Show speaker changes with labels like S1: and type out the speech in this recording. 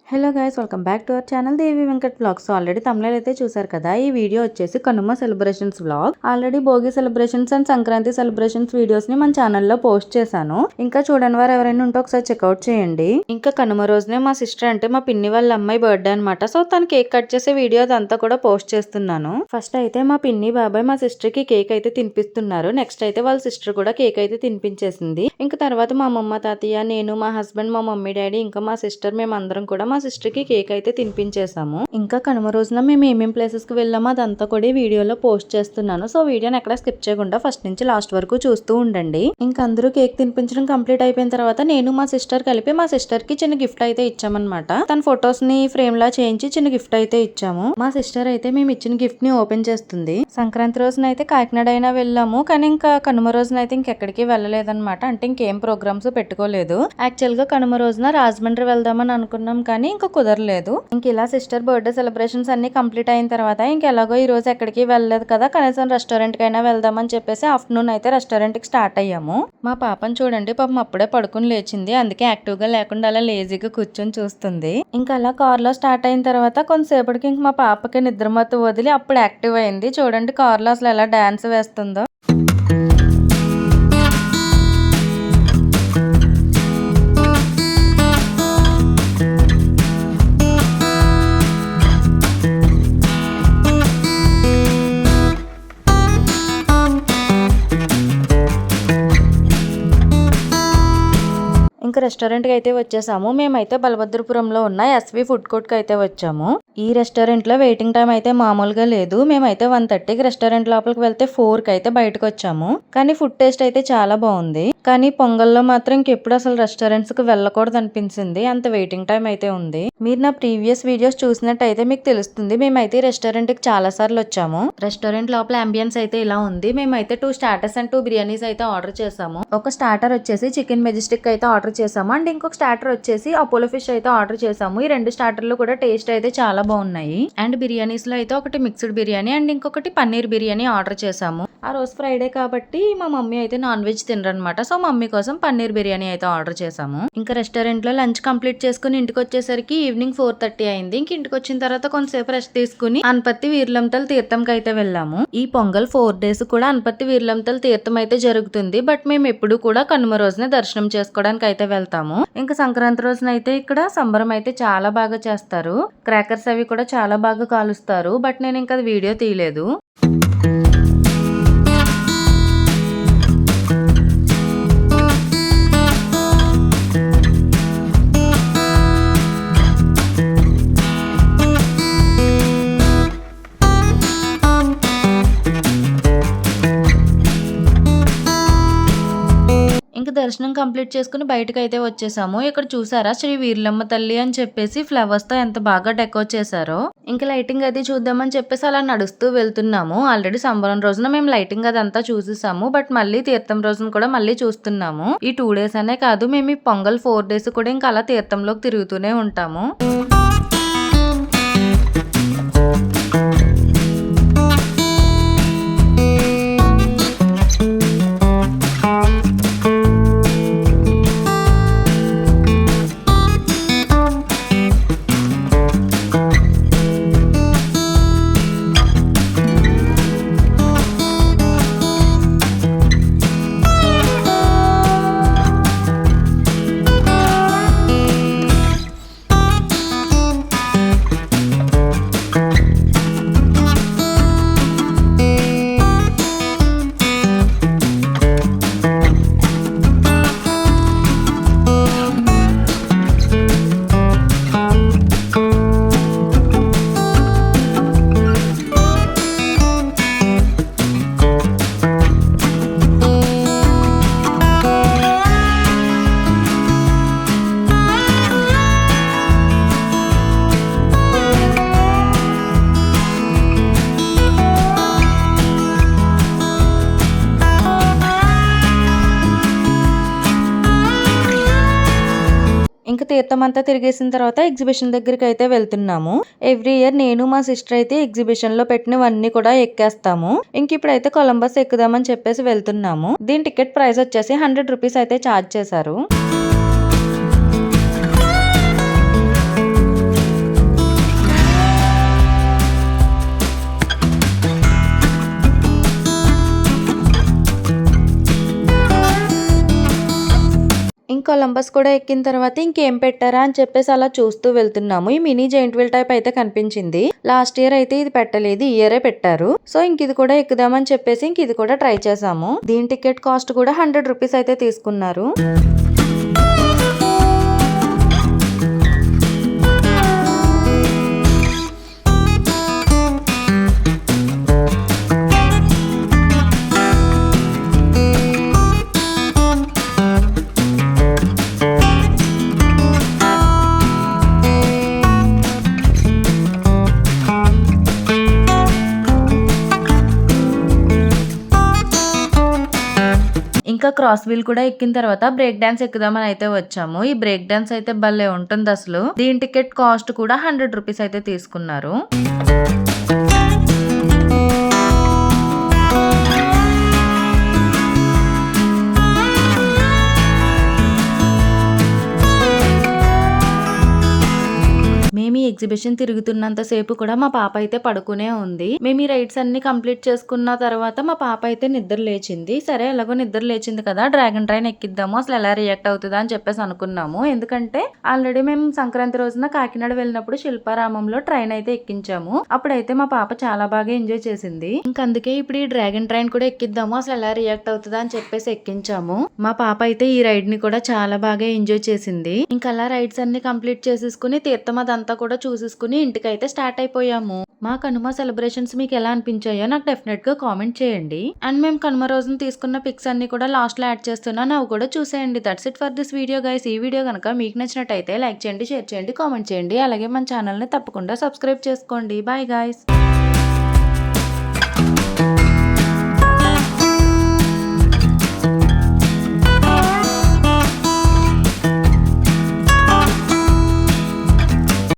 S1: Hello guys, welcome back to our channel Devi Venkat vlogs. Already తమిళలో అయితే చూసారు కదా. ఈ వీడియో వచ్చేసి Kanuma celebrations vlog. Already Bhogi celebrations and Sankranti celebrations videos ని మన ఛానల్లో పోస్ట్ చేశాను. ఇంకా చూడని వారు ఎవరైనా ఉంటే ఒకసారి చెక్అౌట్ చేయండి. ఇంకా కనుమ రోజునే మా సిస్టర్ అంటే మా పిన్ని వాళ్ళ అమ్మాయి బర్త్డే అనమాట. సో తను కేక్ కట్ చేసే వీడియో అదంతా కూడా పోస్ట్ చేస్తున్నాను. ఫస్ట్ అయితే మా పిన్ని బాబాయ్ మా సిస్టర్ కి కేక్ అయితే తినిపిస్తున్నారు. నెక్స్ట్ అయితే వాళ్ళ సిస్టర్ కూడా కేక్ అయితే తినిపించేసింది. ఇంకా తర్వాత మా అమ్మమ్మ తాతయ్య, నేను, మా హస్బెండ్, మా మమ్మీ డాడీ, ఇంకా మా సిస్టర్ మేమందరం కూడా మా సిస్టర్ కి కేక్ అయితే తినిపించేసాము. ఇంకా కనుమ రోజున మేము ఏమేం ప్లేసెస్ కి వెళ్ళామో అదంతా కూడా వీడియోలో పోస్ట్ చేస్తున్నాను. సో వీడియోని ఎక్కడ స్కిప్ చేయకుండా ఫస్ట్ నుంచి లాస్ట్ వరకు చూస్తూ ఉండండి. ఇంకా అందరూ కేక్ తినిపించడం కంప్లీట్ అయిపోయిన తర్వాత నేను మా సిస్టర్ కలిపి మా సిస్టర్ కి చిన్న గిఫ్ట్ అయితే ఇచ్చామన్నమాట. తన ఫొటోస్ ని ఫ్రేమ్ లా చేయించి చిన్న గిఫ్ట్ అయితే ఇచ్చాము. మా సిస్టర్ అయితే మేము ఇచ్చిన గిఫ్ట్ ని ఓపెన్ చేస్తుంది. సంక్రాంతి రోజున అయితే కాకినాడ అయినా వెళ్ళాము, కానీ ఇంకా కనుమ రోజున అయితే ఇంకెక్కడికి వెళ్ళలేదన్నమాట. అంటే ఇంకేం ప్రోగ్రామ్స్ పెట్టుకోలేదు. యాక్చువల్ గా కనుమ రోజున రాజమండ్రి వెళ్దామని అనుకున్నాం, కానీ ఇంకా కుదరలేదు. ఇంక ఇలా సిస్టర్ బర్త్డే సెలబ్రేషన్స్ అన్ని కంప్లీట్ అయిన తర్వాత ఇంకెలాగో ఈ రోజు ఎక్కడికి వెళ్ళలేదు కదా, కనీసం రెస్టారెంట్ కైనా వెళ్దామని చెప్పేసి ఆఫ్టర్నూన్ అయితే రెస్టారెంట్ కి స్టార్ట్ అయ్యాము. మా పాపను చూడండి, పాపం అప్పుడే పడుకుని లేచింది. అందుకే యాక్టివ్ గా లేకుండా అలా లేజీగా కూర్చొని చూస్తుంది. ఇంకా అలా కార్ లో స్టార్ట్ అయిన తర్వాత కొంతసేపటికి ఇంక మా పాపకి నిద్రమత్తు వదిలి అప్పుడు యాక్టివ్ అయింది. చూడండి కార్ లో అసలు ఎలా డాన్స్ వేస్తుందో. ఇంకా రెస్టారెంట్ కి అయితే వచ్చేసాము. మేమైతే బలభద్రపురంలో ఉన్న ఎస్వి ఫుడ్ కోర్ట్ కి అయితే వచ్చాము. ఈ రెస్టారెంట్ లో వెయిటింగ్ టైం అయితే మామూలుగా లేదు. మేమైతే 1:30కి రెస్టారెంట్ లోపలికి వెళ్తే 4కి అయితే బయటకు వచ్చాము. కానీ ఫుడ్ టేస్ట్ అయితే చాలా బాగుంది. కానీ పొంగల్లో మాత్రం ఇంకెప్పుడు అసలు రెస్టారెంట్స్ కి వెళ్ళకూడదు అనిపించింది. అంత వెయిటింగ్ టైం అయితే ఉంది. మీరు నా ప్రీవియస్ వీడియోస్ చూసినట్టయితే మీకు తెలుస్తుంది. మేమైతే రెస్టారెంట్ కి చాలా సార్లు వచ్చాము. రెస్టారెంట్ లోపల అంబియన్స్ అయితే ఇలా ఉంది. మేమైతే 2 స్టార్టర్స్ అండ్ 2 బిర్యానీస్ అయితే ఆర్డర్ చేసాము. ఒక స్టార్టర్ వచ్చేసి చికెన్ మెజెస్టిక్ అయితే ఆర్డర్ చేసాము. అండ్ ఇంకొక స్టార్టర్ వచ్చేసి అపోలో ఫిష్ అయితే ఆర్డర్ చేసాము. ఈ 2 స్టార్టర్లు కూడా టేస్ట్ అయితే చాలా బాగున్నాయి. అండ్ బిర్యానీస్ లో అయితే ఒకటి మిక్స్డ్ బిర్యానీ అండ్ ఇంకొకటి పన్నీర్ బిర్యానీ ఆర్డర్ చేసాము. ఆ రోజు ఫ్రైడే కాబట్టి మా మమ్మీ అయితే నాన్ వెజ్ తినరనమాట. సో మమ్మీ కోసం పన్నీర్ బిర్యానీ అయితే ఆర్డర్ చేసాము. ఇంకా రెస్టారెంట్ లో లంచ్ కంప్లీట్ చేసుకుని ఇంటికి వచ్చేసరికి ఈవినింగ్ 4:30 అయింది. ఇంక ఇంటికి వచ్చిన తర్వాత కొంతసేపు రెస్ట్ తీసుకుని అనపత్తి వీర్లంతల్ తీర్థంకి అయితే వెళ్ళాము. ఈ పొంగల్ 4 days కూడా అనపత్తి వీర్లంతల్ తీర్థం అయితే జరుగుతుంది. బట్ మేము ఎప్పుడు కూడా కనుమ రోజున దర్శనం చేసుకోవడానికి అయితే వెళ్తాము. ఇంకా సంక్రాంతి రోజున అయితే ఇక్కడ సంబరం అయితే చాలా బాగా చేస్తారు. క్రాకర్స్ అవి కూడా చాలా బాగా కాలుస్తారు. బట్ నేను ఇంకా వీడియో తీయలేదు. దర్శనం కంప్లీట్ చేసుకుని బయటకు అయితే వచ్చేసాము. ఇక్కడ చూసారా శ్రీ వీర్లమ్మ తల్లి అని చెప్పేసి ఫ్లవర్స్ తో ఎంత బాగా డెకోర్ చేశారో. ఇంకా లైటింగ్ అది చూద్దామని చెప్పేసి అలా నడుస్తూ వెళ్తున్నాము. ఆల్రెడీ సంబరం రోజున మేము లైటింగ్ అదంతా చూసేసాము. బట్ మళ్ళీ తీర్థం రోజున కూడా మళ్ళీ చూస్తున్నాము. ఈ 2 days అనే కాదు, మేము ఈ పొంగల్ 4 days కూడా ఇంకా అలా తీర్థంలోకి తిరుగుతూనే ఉంటాము. ఇంకా తీర్థం అంతా తిరిగేసిన తర్వాత ఎగ్జిబిషన్ దగ్గరికి అయితే వెళ్తున్నాము. ఎవ్రీ ఇయర్ నేను మా సిస్టర్ అయితే ఎగ్జిబిషన్ లో పెట్టినవన్నీ కూడా ఎక్కేస్తాము. ఇంక ఇప్పుడైతే కొలంబస్ ఎక్కుదామని చెప్పేసి వెళ్తున్నాము. దీని టికెట్ ప్రైస్ వచ్చేసి 100 రూపీస్ అయితే ఛార్జ్ చేశారు. బస్ కూడా ఎక్కిన తర్వాత ఇంకేం పెట్టారా అని చెప్పేసి అలా చూస్తూ వెళ్తున్నాము. ఈ మినీ జైంట్ వీల్ టైప్ అయితే కనిపించింది. లాస్ట్ ఇయర్ అయితే ఇది పెట్టలేదు, ఈ ఇయరే పెట్టారు. సో ఇంక ఇది కూడా ఎక్కుదామని చెప్పేసి ఇంక ఇది కూడా ట్రై చేసాము. దీని టికెట్ కాస్ట్ కూడా 100 రూపీస్ అయితే తీసుకున్నారు. ఇంకా క్రాస్ వీల్ కూడా ఎక్కిన తర్వాత బ్రేక్ డాన్స్ ఎక్కుదామని అయితే వచ్చాము. ఈ బ్రేక్ డాన్స్ అయితే భలే ఉంటుంది అసలు. దీని టికెట్ కాస్ట్ కూడా 100 రూపీస్ అయితే తీసుకున్నారు. మేము ఈ ఎగ్జిబిషన్ తిరుగుతున్నంత సేపు కూడా మా పాప అయితే పడుకునే ఉంది. మేము ఈ రైడ్స్ అన్ని కంప్లీట్ చేసుకున్న తర్వాత మా పాప అయితే నిద్ర లేచింది. సరే ఎలాగో నిద్ర లేచింది కదా, డ్రాగన్ ట్రైన్ ఎక్కిద్దాము, అసలు ఎలా రియాక్ట్ అవుతుందా అని చెప్పేసి అనుకున్నాము. ఎందుకంటే ఆల్రెడీ మేము సంక్రాంతి రోజున కాకినాడ వెళ్ళినప్పుడు శిల్పారామంలో ట్రైన్ అయితే ఎక్కించాము. అప్పుడైతే మా పాప చాలా బాగా ఎంజాయ్ చేసింది. అందుకే ఇప్పుడు ఈ డ్రాగన్ ట్రైన్ కూడా ఎక్కిద్దాము, అసలు ఎలా రియాక్ట్ అవుతుందా అని చెప్పేసి ఎక్కించాము. మా పాప అయితే ఈ రైడ్ ని కూడా చాలా బాగా ఎంజాయ్ చేసింది. ఇంకా అలా రైడ్స్ అన్ని కంప్లీట్ చేసేసుకుని తీర్థం అదంతా కూడా చూసేసుకుని ఇంటికైతే స్టార్ట్ అయిపోయాము. మా కనుమ సెలబ్రేషన్స్ మీకు ఎలా అనిపించాయో నాకు డెఫినెట్ గా కామెంట్ చేయండి. అండ్ మేము కనుమ రోజున తీసుకున్న పిక్స్ అన్ని కూడా లాస్ట్ లో యాడ్ చేస్తున్నాను, అవి కూడా చూసేయండి. That's it for this video guys. ఈ వీడియో కనుక మీకు నచ్చినట్టయితే లైక్ చేయండి, షేర్ చేయండి, కామెంట్ చేయండి. అలాగే మన ఛానల్ ని తప్పకుండా సబ్స్క్రైబ్ చేసుకోండి. Bye guys.